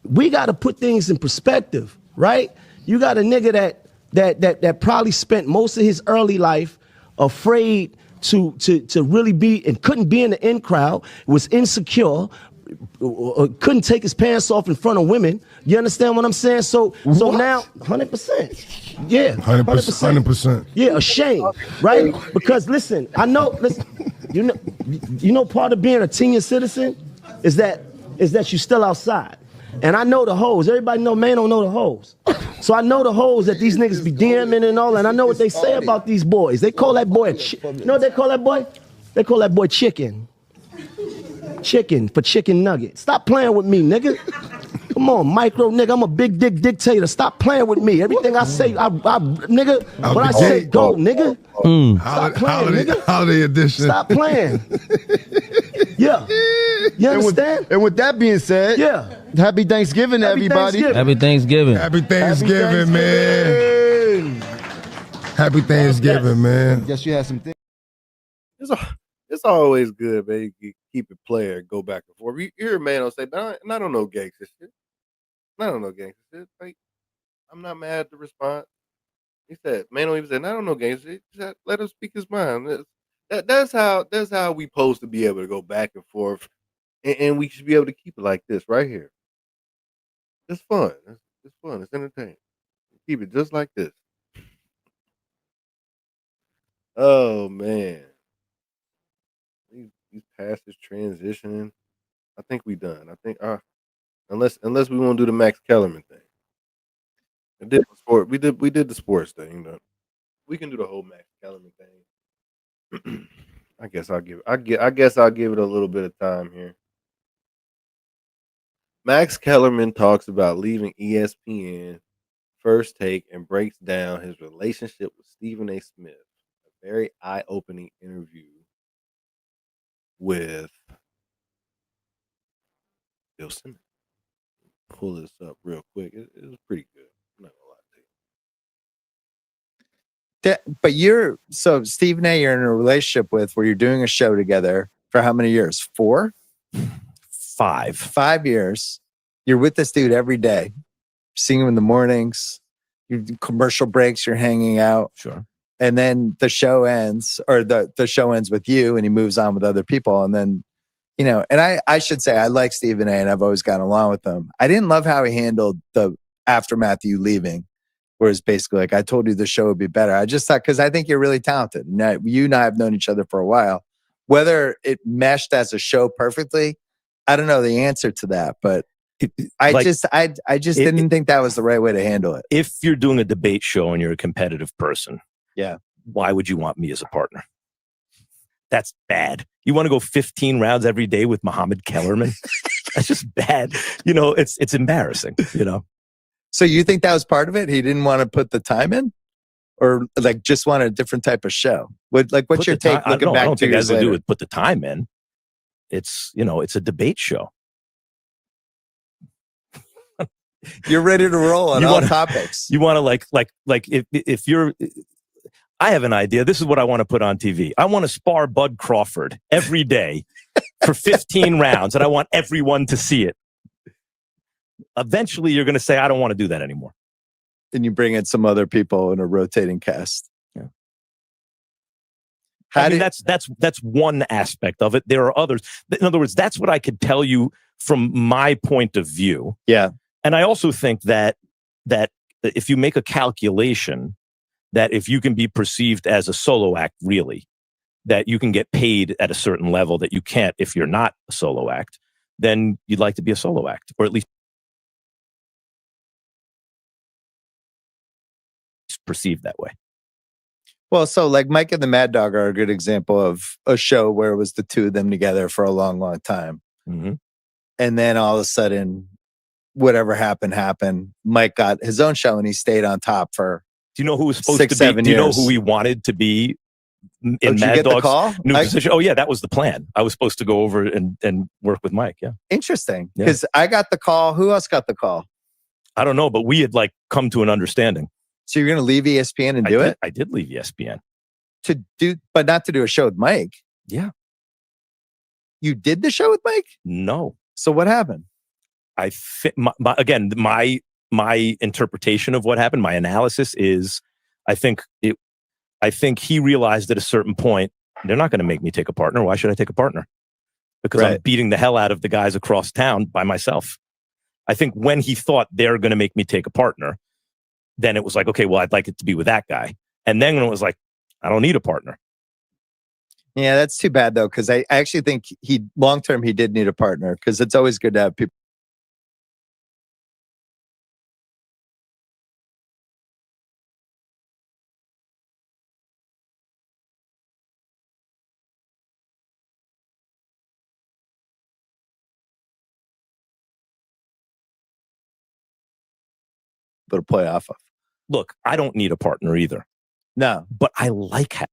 we got to put things in perspective, right? You got a nigga that probably spent most of his early life afraid to really be and couldn't be in the in crowd, was insecure, couldn't take his pants off in front of women. You understand what I'm saying? So now 100%. Yeah. 100%. Yeah, ashamed, right? Because listen, you know part of being a senior citizen is that you're still outside. And I know the hoes. Everybody know Maino know the hoes. So I know the hoes that these niggas be DMing and all, and I know what they say about these boys. They call that boy you know what they call that boy? They call that boy chicken. Chicken for chicken nugget. Stop playing with me, nigga. Come on, micro nigga. I'm a big dick dictator. Stop playing with me. Everything I say, nigga, when I say go, nigga. Stop playing, nigga. Holiday edition. Stop playing. Yeah. You understand? And with that being said, yeah. Happy Thanksgiving, everybody. Happy Thanksgiving. Happy Thanksgiving, man. Happy Thanksgiving, man. Guess you had some things. It's always good, man. You keep it player, go back and forth. You hear Maino say, I don't know gangster shit. I don't know gangster shit. Like, I'm not mad at the response. He said, Maino even said, I don't know gangster shit. He said, let him speak his mind. That's how we supposed to be able to go back and forth. And we should be able to keep it like this right here. It's fun. It's fun. It's entertaining. Keep it just like this. Oh man. These passes transitioning. I think we done. I think unless we want to do the Max Kellerman thing. We did the sports thing. We can do the whole Max Kellerman thing. I guess I'll give it a little bit of time here. Max Kellerman talks about leaving ESPN, First Take, and breaks down his relationship with Stephen A. Smith. A very eye-opening interview with Bill Simmons. Pull this up real quick. It was pretty good. I'm not gonna lie to you. But Stephen A. you're in a relationship with where you're doing a show together for how many years? 4? 5 years. You're with this dude every day. Seeing him in the mornings. You do commercial breaks. You're hanging out. Sure. And then the show ends, or the show ends with you, and he moves on with other people. And then, and I should say I like Stephen A. and I've always gotten along with him. I didn't love how he handled the aftermath of you leaving, where it's basically like, I told you the show would be better. I just thought, because I think you're really talented. Now, you and I have known each other for a while. Whether it meshed as a show perfectly, I don't know the answer to that, but I just didn't think that was the right way to handle it. If you're doing a debate show and you're a competitive person, yeah, why would you want me as a partner? That's bad. You want to go 15 rounds every day with Muhammad Kellerman? That's just bad. It's embarrassing, So you think that was part of it? He didn't want to put the time in? Or like just want a different type of show? What's your take looking back 2 years later? I don't think it has to do with put the time in. It's a debate show. You're ready to roll on all topics. You want to if you're, I have an idea. This is what I want to put on TV. I want to spar Bud Crawford every day for 15 rounds and I want everyone to see it. Eventually, you're going to say, I don't want to do that anymore. And you bring in some other people in a rotating cast. Yeah. That's one aspect of it. There are others. In other words, that's what I could tell you from my point of view. Yeah. And I also think that if you make a calculation, that if you can be perceived as a solo act, really, that you can get paid at a certain level that you can't if you're not a solo act, then you'd like to be a solo act, or at least perceived that way. Well, so like Mike and the Mad Dog are a good example of a show where it was the two of them together for a long, long time. Mm-hmm. And then all of a sudden, whatever happened. Mike got his own show and he stayed on top for Do you know who was supposed 6, to be? 7 Do you know years. who he wanted to be in Did you Mad get the Dog's call? new position? Oh yeah, that was the plan. I was supposed to go over and work with Mike. Yeah, Interesting. Because I got the call. Who else got the call? I don't know, but we had like come to an understanding. So you're going to leave ESPN and do it? I did leave ESPN but not to do a show with Mike. Yeah. You did the show with Mike? No. So what happened? Again, my interpretation of what happened, my analysis is, I think he realized at a certain point, they're not going to make me take a partner. Why should I take a partner? Because I'm beating the hell out of the guys across town by myself. I think when he thought they're going to make me take a partner, then it was like, okay, well, I'd like it to be with that guy. And then when it was like, I don't need a partner. Yeah, that's too bad though, because I actually think long term he did need a partner, because it's always good to have people. To play off of. Look, I don't need a partner either. No, but I like having.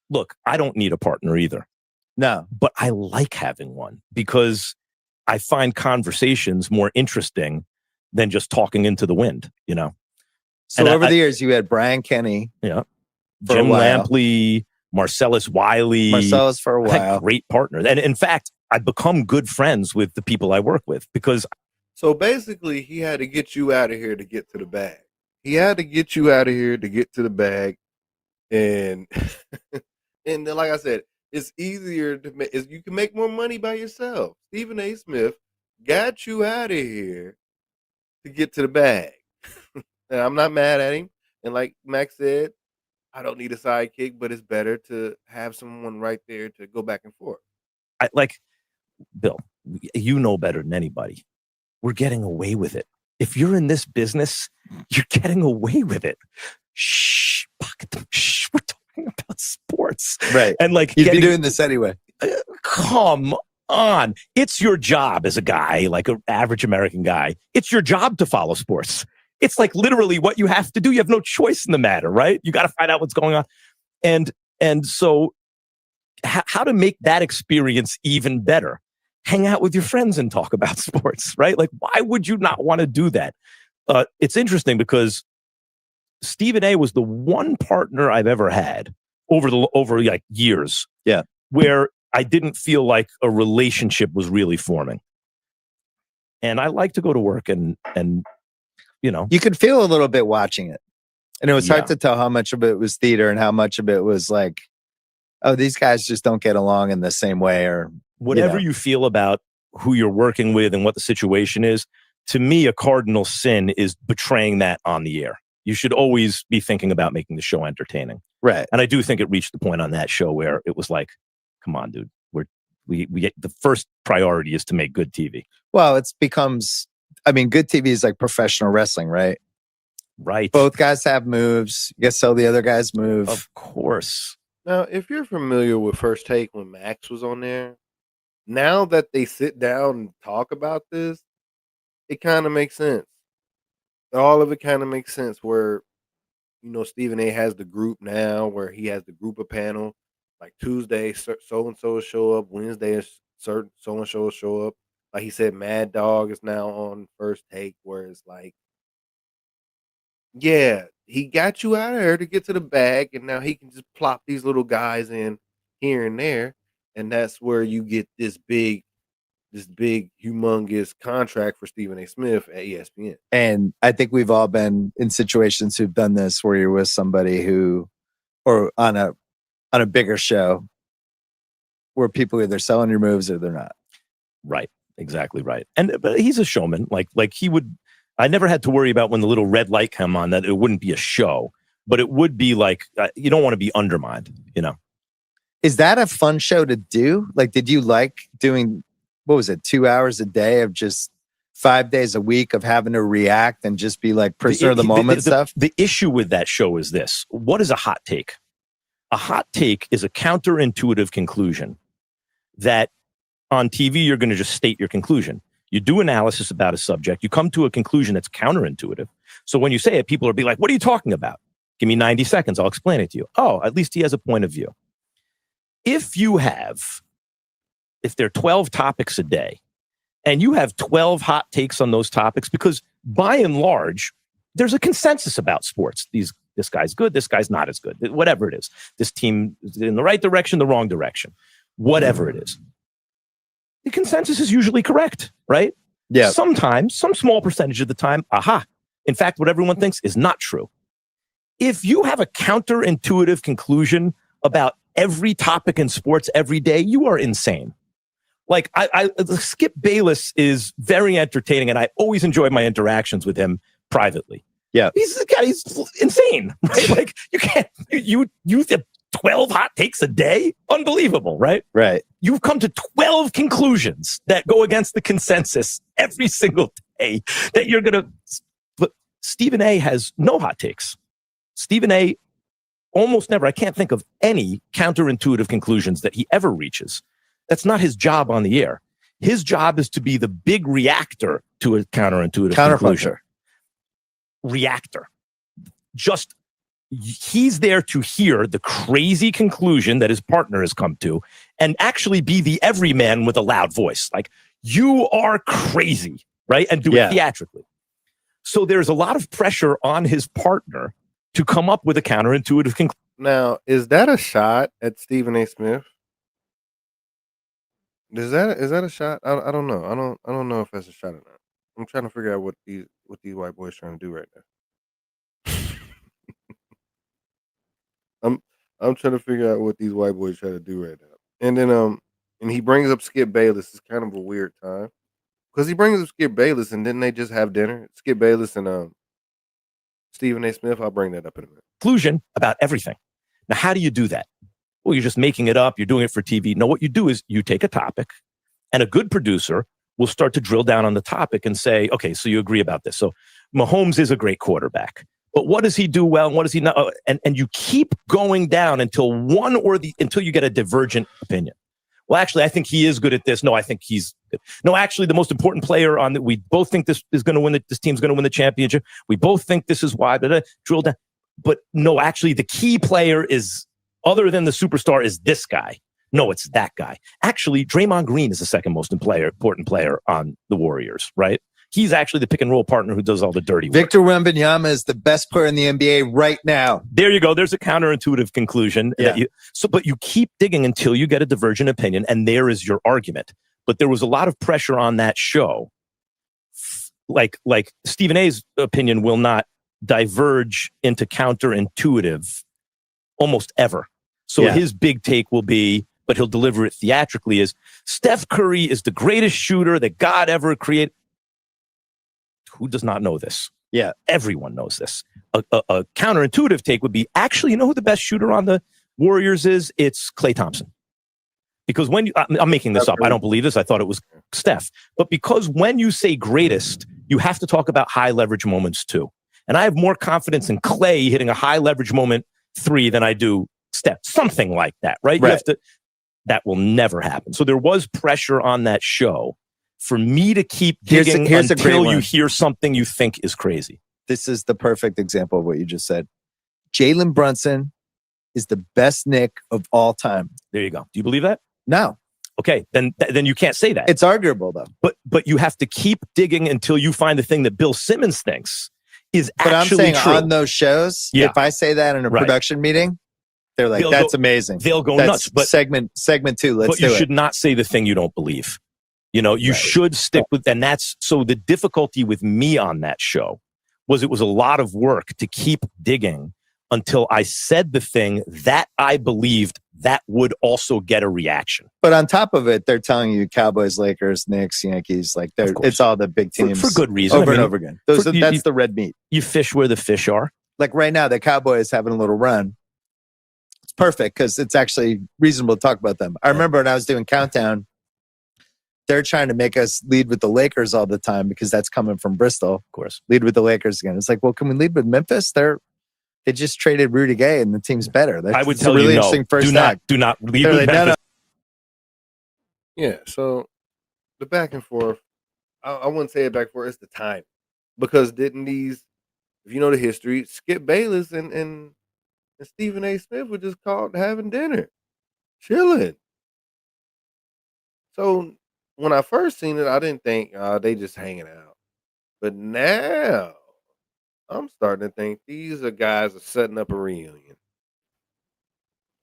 Look, I don't need a partner either. No, but I like having one because I find conversations more interesting than just talking into the wind, you know? So over the years, you had Brian Kenny. Yeah. Jim Lampley, Marcellus Wiley. Marcellus for a while. I had great partners. And in fact, I've become good friends with the people I work with because. So basically, he had to get you out of here to get to the bag. He had to get you out of here to get to the bag. And, and then, like I said, it's easier to make. You can make more money by yourself. Stephen A. Smith got you out of here to get to the bag. And I'm not mad at him. And like Max said, I don't need a sidekick, but it's better to have someone right there to go back and forth. Bill, you know better than anybody. We're getting away with it. If you're in this business, you're getting away with it. Shh, we're talking about sports. Right. And like you'd be doing this anyway. Come on. It's your job as a guy, like an average American guy. It's your job to follow sports. It's like literally what you have to do. You have no choice in the matter, right? You got to find out what's going on. And so how to make that experience even better? Hang out with your friends and talk about sports, right? Like, why would you not want to do that? It's interesting because Stephen A. was the one partner I've ever had over like years. Yeah. Where I didn't feel like a relationship was really forming. And I like to go to work and you know. You could feel a little bit watching it. And it was hard to tell how much of it was theater and how much of it was like, oh, these guys just don't get along in the same way, or whatever you feel about who you're working with and what the situation is. To me, a cardinal sin is betraying that on the air. You should always be thinking about making the show entertaining. Right. And I do think it reached the point on that show where it was like, come on, dude, we get the first priority is to make good TV. Well, good TV is like professional wrestling, right? Right. Both guys have moves. You guys sell the other guy's move. Of course. Now, if you're familiar with First Take when Max was on there, now that they sit down and talk about this, it kind of makes sense. All of it kind of makes sense where, you know, Stephen A. has the group now where he has the group of panel. like Tuesday, so and so show up. Wednesday, certain so and so show up. Like he said, Mad Dog is now on First Take, where it's like, yeah, he got you out of there to get to the bag, and now he can just plop these little guys in here and there, and that's where you get this big, humongous contract for Stephen A. Smith at ESPN. And I think we've all been in situations who've done this, where you're with somebody who, or on a bigger show, where people either selling your moves or they're not. Right. Exactly right. But he's a showman. Like he would. I never had to worry about when the little red light came on that it wouldn't be a show, but it would be like you don't want to be undermined. You know. Is that a fun show to do? Like, did you like doing, what was it, 2 hours a day of just 5 days a week of having to react and just be like prisoner of the moment stuff? The issue with that show is this. What is a hot take? A hot take is a counterintuitive conclusion that on TV, you're going to just state your conclusion. You do analysis about a subject. You come to a conclusion that's counterintuitive. So when you say it, people will be like, what are you talking about? Give me 90 seconds. I'll explain it to you. Oh, at least he has a point of view. If there are 12 topics a day and you have 12 hot takes on those topics, because by and large, there's a consensus about sports. This guy's good. This guy's not as good. Whatever it is. This team is in the right direction, the wrong direction. Whatever it is. The consensus is usually correct, right? Yeah. Sometimes, some small percentage of the time, in fact, what everyone thinks is not true. If you have a counterintuitive conclusion about every topic in sports every day, you are insane. Like, Skip Bayless is very entertaining, and I always enjoy my interactions with him privately. Yeah. He's insane, right? Like, you can't, you 12 hot takes a day? Unbelievable, right? Right. You've come to 12 conclusions that go against the consensus every single day that you're going to... But Stephen A. has no hot takes. Stephen A. almost never, I can't think of any counterintuitive conclusions that he ever reaches. That's not his job on the air. His job is to be the big reactor to a counterintuitive conclusion. Reactor. Just... he's there to hear the crazy conclusion that his partner has come to and actually be the everyman with a loud voice. Like, you are crazy, right? And do it theatrically. So there's a lot of pressure on his partner to come up with a counterintuitive conclusion. Now, is that a shot at Stephen A. Smith? Is that a shot? I don't know. I don't know if that's a shot or not. I'm trying to figure out what these white boys trying to do right now. I'm trying to figure out what these white boys try to do right now. And then and he brings up Skip Bayless. It's kind of a weird time because he brings up Skip Bayless, and didn't they just have dinner? Skip Bayless and Stephen A. Smith. I'll bring that up in a minute. Conclusion about everything. Now, how do you do that? Well, you're just making it up. You're doing it for TV. No, what you do is you take a topic, and a good producer will start to drill down on the topic and say, okay, so you agree about this. So Mahomes is a great quarterback. But what does he do well and what does he not? And you keep going down until until you get a divergent opinion. Well, actually, I think he is good at this. No, I think he's good. No, actually, the most important player on that, we both think this is going to win. This team's going to win the championship. We both think this is why. Drill down. But no, actually, the key player is, other than the superstar, is this guy. No, it's that guy. Actually, Draymond Green is the second most important player on the Warriors, right? He's actually the pick and roll partner who does all the dirty work. Victor Wembanyama is the best player in the NBA right now. There you go. There's a counterintuitive conclusion. Yeah. But you keep digging until you get a divergent opinion, and there is your argument. But there was a lot of pressure on that show. Like Stephen A's opinion will not diverge into counterintuitive almost ever. So his big take will be, but he'll deliver it theatrically, is Steph Curry is the greatest shooter that God ever created. Who does not know this? Yeah. Everyone knows this. A counterintuitive take would be, actually, you know who the best shooter on the Warriors is? It's Klay Thompson. Because when I'm making this up. I don't believe this. I thought it was Steph. But because when you say greatest, you have to talk about high leverage moments too. And I have more confidence in Klay hitting a high leverage moment 3 than I do Steph. Something like that, right? You have to, that will never happen. So there was pressure on that show for me to keep digging until you hear something you think is crazy. This is the perfect example of what you just said. Jalen Brunson is the best Knick of all time. There you go. Do you believe that? No. Okay, then you can't say that. It's arguable though. But you have to keep digging until you find the thing that Bill Simmons thinks is But actually I'm saying true. on those shows, Yeah. if I say that in a Right. production meeting, they're like, that's amazing. They'll go That's nuts. But segment 2, let's but you do it. should not say the thing you don't believe. You should stick with, and that's so the difficulty with me on that show was it was a lot of work to keep digging until I said the thing that I believed that would also get a reaction. But on top of it, they're telling you Cowboys, Lakers, Knicks, Yankees, like it's all the big teams for good reason. over and over again. That's the red meat. You fish where the fish are. Like right now, the Cowboys having a little run. It's perfect because it's actually reasonable to talk about them. I remember when I was doing Countdown, they're trying to make us lead with the Lakers all the time because that's coming from Bristol. Of course. Lead with the Lakers again. It's like, well, can we lead with Memphis? They just traded Rudy Gay and the team's better. I would It's tell a really you no. interesting first Do not lead They're with like, no, Memphis. Yeah, so the back and forth, I wouldn't say it back and forth, it's the time. Because didn't these, if you know the history, Skip Bayless and Stephen A. Smith were just caught having dinner, chilling. So when I first seen it, I didn't think they just hanging out. But now I'm starting to think these guys are setting up a reunion.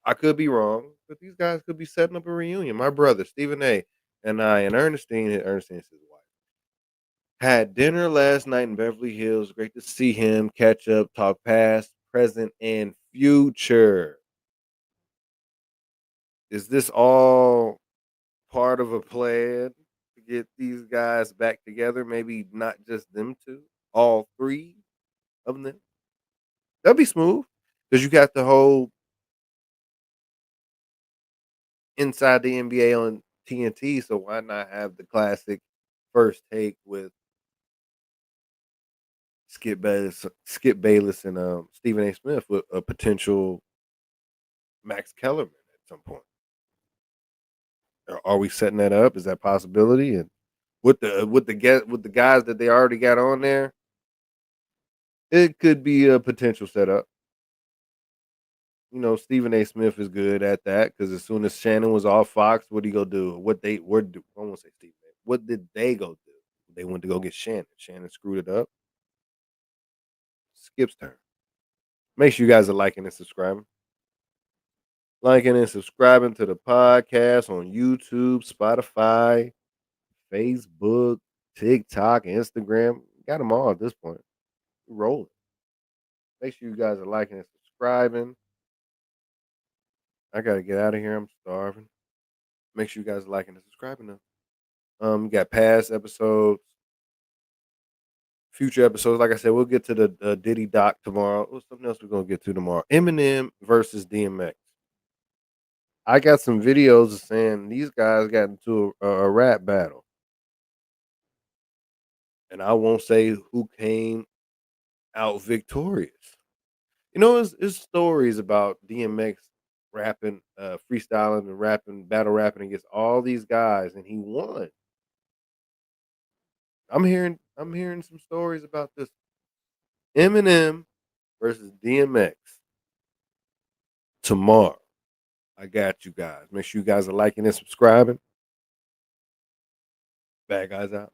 I could be wrong, but these guys could be setting up a reunion. My brother, Stephen A. and I and Ernestine's his wife, had dinner last night in Beverly Hills. Great to see him, catch up, talk past, present, and future. Is this all part of a plan to get these guys back together? Maybe not just them two, all three of them. That'd be smooth because you got the whole inside the NBA on TNT. So why not have the classic first take with Skip Bayless and Stephen A. Smith with a potential Max Kellerman at some point? Are we setting that up? Is that a possibility? And with the guys that they already got on there, it could be a potential setup. Stephen A. Smith is good at that because as soon as Shannon was off Fox, what did he go do? I won't say Stephen A. What did they go do? They went to go get Shannon. Shannon screwed it up. Skip's turn. Make sure you guys are liking and subscribing. Liking and subscribing to the podcast on YouTube, Spotify, Facebook, TikTok, Instagram. Got them all at this point. We're rolling. Make sure you guys are liking and subscribing. I got to get out of here. I'm starving. Make sure you guys are liking and subscribing though. You got past episodes, future episodes. Like I said, we'll get to the Diddy doc tomorrow. What's something else we're going to get to tomorrow? Eminem versus DMX. I got some videos of saying these guys got into a rap battle. And I won't say who came out victorious. It's stories about DMX rapping, freestyling and rapping, battle rapping against all these guys, and he won. I'm hearing some stories about this. Eminem versus DMX tomorrow. I got you guys. Make sure you guys are liking and subscribing. Bad guys out.